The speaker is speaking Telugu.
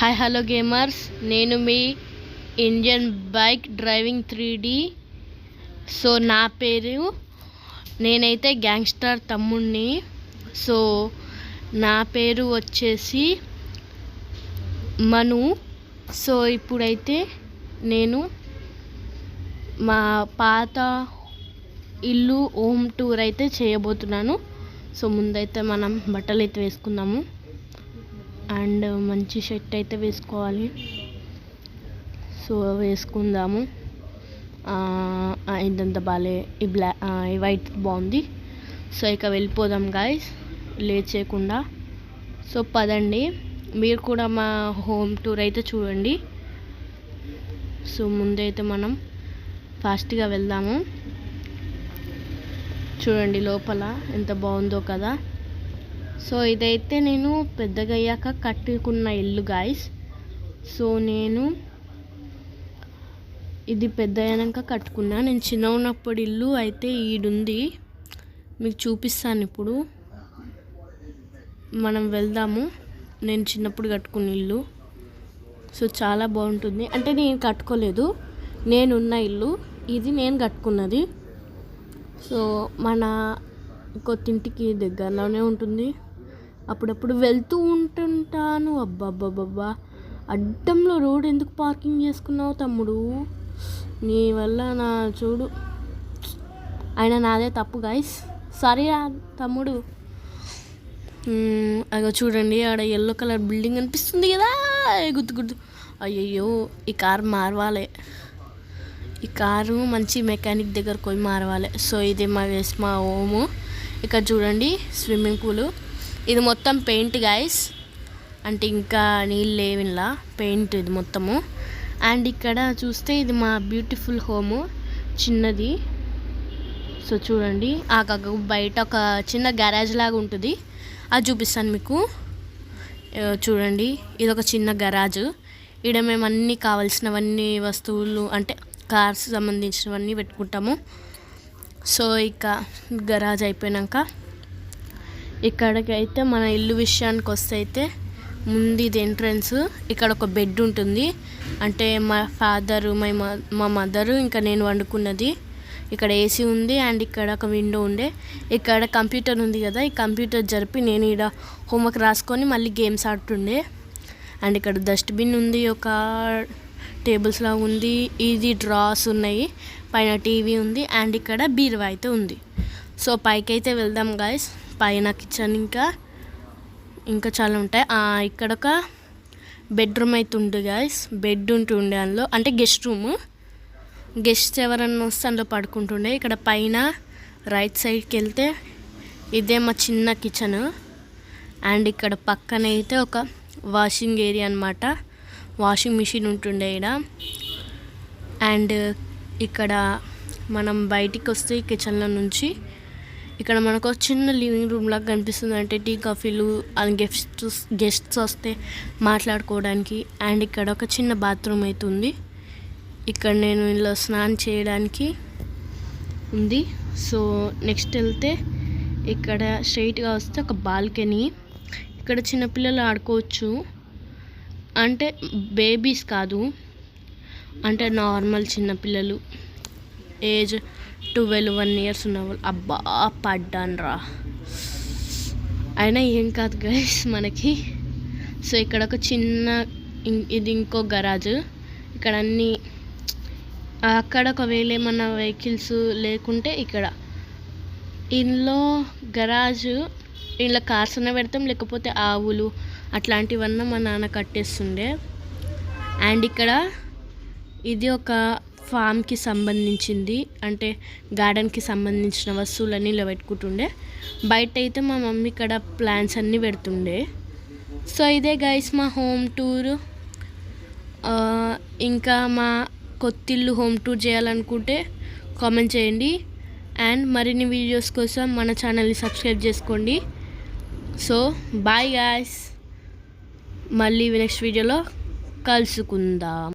హాయ్ హలో గేమర్స్, నేను మీ Indian bike driving 3D. So నా పేరు, నేనైతే గ్యాంగ్స్టర్ తమ్ముడిని. సో నా పేరు వచ్చేసి మను. సో ఇప్పుడైతే నేను మా పాత ఇల్లు హోమ్ టూర్ అయితే చేయబోతున్నాను. సో ముందైతే మనం బట్టలు అయితే వేసుకుందాము అండ్ మంచి షర్ట్ అయితే వేసుకోవాలి. సో వేసుకుందాము. ఇదంతా బాలే, ఈ వైట్ బాగుంది. సో ఇక వెళ్ళిపోదాం గాయస్, లేట్ చేయకుండా. సో పదండి, మీరు కూడా మా హోమ్ టూర్ అయితే చూడండి. సో ముందైతే మనం ఫాస్ట్గా వెళ్దాము. చూడండి లోపల ఎంత బాగుందో కదా. సో ఇదైతే నేను పెద్దగా అయ్యాక కట్టుకున్న ఇల్లు గాయస్. సో నేను ఇది పెద్ద అయినాక కట్టుకున్నా. నేను చిన్న ఉన్నప్పుడు ఇల్లు అయితే ఈడుంది, మీకు చూపిస్తాను. ఇప్పుడు మనం వెళ్దాము. నేను చిన్నప్పుడు కట్టుకున్న ఇల్లు. సో చాలా బాగుంటుంది. అంటే నేను కట్టుకోలేదు, నేనున్న ఇల్లు ఇది, నేను కట్టుకున్నది. సో మన కొత్తింటికి దగ్గరలోనే ఉంటుంది. అప్పుడప్పుడు వెళ్తూ ఉంటుంటాను. అబ్బాబ్బాబ్బా, అడ్డంలో రోడ్ ఎందుకు పార్కింగ్ చేసుకున్నావు తమ్ముడు? నీ వల్ల నా చూడు, అయినా నాదే తప్పు గైస్, సారీ తమ్ముడు. అగో చూడండి, ఆడ ఎల్లో కలర్ బిల్డింగ్ అనిపిస్తుంది కదా, గుర్తు. అయ్యయ్యో, ఈ కారు మారవాలి. ఈ కారు మంచి మెకానిక్ దగ్గరకు పోయి మారవాలి. సో ఇది మా హోము. ఇక్కడ చూడండి స్విమ్మింగ్ పూలు. ఇది మొత్తం పెయింట్ గాయస్, అంటే ఇంకా నీళ్ళు లేవిలా, పెయింట్ ఇది మొత్తము. అండ్ ఇక్కడ చూస్తే ఇది మా బ్యూటిఫుల్ హోము, చిన్నది. సో చూడండి, బయట ఒక చిన్న గ్యారేజ్ లాగా ఉంటుంది, అది చూపిస్తాను మీకు. చూడండి, ఇది ఒక చిన్న గరాజ్. ఇక్కడ మేము అన్నీ కావాల్సినవన్నీ వస్తువులు, అంటే కార్స్ సంబంధించినవన్నీ పెట్టుకుంటాము. సో ఇక గరాజ్ అయిపోయాక ఇక్కడికి అయితే మన ఇల్లు విషయానికి వస్తే అయితే ముందు ఇది ఎంట్రన్స్. ఇక్కడ ఒక బెడ్ ఉంటుంది, అంటే మా ఫాదరు, మా మదరు, ఇంకా నేను వండుకున్నది. ఇక్కడ ఏసీ ఉంది అండ్ ఇక్కడ ఒక విండో ఉండే. ఇక్కడ కంప్యూటర్ ఉంది కదా, ఈ కంప్యూటర్ జరిపి నేను ఇక్కడ హోంవర్క్ రాసుకొని మళ్ళీ గేమ్స్ ఆడుతుండే. అండ్ ఇక్కడ డస్ట్బిన్ ఉంది, ఒక టేబుల్స్ లాగా ఉంది, ఇది డ్రాస్ ఉన్నాయి, పైన టీవీ ఉంది అండ్ ఇక్కడ బీరువా అయితే ఉంది. సో పైకి అయితే వెళ్దాం గాయస్. పైన కిచెన్ ఇంకా చాలా ఉంటాయి. ఇక్కడ ఒక బెడ్రూమ్ అయితే ఉంది గాయస్, బెడ్ ఉంటుండే అందులో, అంటే గెస్ట్ రూమ్. గెస్ట్ ఎవరన్నా వస్తే అందులో పడుకుంటుండే. ఇక్కడ పైన రైట్ సైడ్కి వెళ్తే ఇదే మా చిన్న కిచెన్. అండ్ ఇక్కడ పక్కన అయితే ఒక వాషింగ్ ఏరియా అనమాట, వాషింగ్ మిషన్ ఉంటుండే ఇక్కడ. అండ్ ఇక్కడ మనం బయటికి వస్తే కిచెన్లో నుంచి ఇక్కడ మనకు చిన్న లివింగ్ రూమ్ లాగా కనిపిస్తుంది, అంటే టీ కాఫీలు గెస్ట్స్ వస్తే మాట్లాడుకోవడానికి. అండ్ ఇక్కడ ఒక చిన్న బాత్రూమ్ అయితే ఉంది. ఇక్కడ నేను ఇలా స్నానం చేయడానికి ఉంది. సో నెక్స్ట్ వెళ్తే ఇక్కడ స్ట్రైట్గా వస్తే ఒక బాల్కనీ. ఇక్కడ చిన్నపిల్లలు ఆడుకోవచ్చు, అంటే బేబీస్ కాదు, అంటే నార్మల్ చిన్నపిల్లలు, ఏజ్ 12-1 years ఉన్నవాళ్ళు. అబ్బా పడ్డాను రా, అయినా ఏం కాదు గైస్ మనకి. సో ఇక్కడ ఒక చిన్న, ఇది ఇంకో గరాజ్. ఇక్కడ అన్నీ, అక్కడ ఒకవేళ ఏమన్నా వెహికల్స్ లేకుంటే ఇక్కడ ఇందులో గరాజ్, ఇందులో కార్స్ అన్న పెడతాం, లేకపోతే ఆవులు అట్లాంటివన్నీ మా నాన్న కట్టేస్తుండే. అండ్ ఇక్కడ ఇది ఒక ఫామ్కి సంబంధించింది, అంటే గార్డెన్కి సంబంధించిన వస్తువులన్నీ ఇలా పెట్టుకుంటుండే. బయట అయితే మా మమ్మీ ఇక్కడ ప్లాంట్స్ అన్నీ పెడుతుండే. సో ఇదే గైస్ మా హోమ్ టూర్. ఇంకా మా కొత్తిల్లు హోమ్ టూర్ చేయాలనుకుంటే కామెంట్ చేయండి. అండ్ మరిన్ని వీడియోస్ కోసం మన ఛానల్ని సబ్స్క్రైబ్ చేసుకోండి. సో బాయ్ గాయ్స్, మళ్ళీ నెక్స్ట్ వీడియోలో కలుసుకుందాం.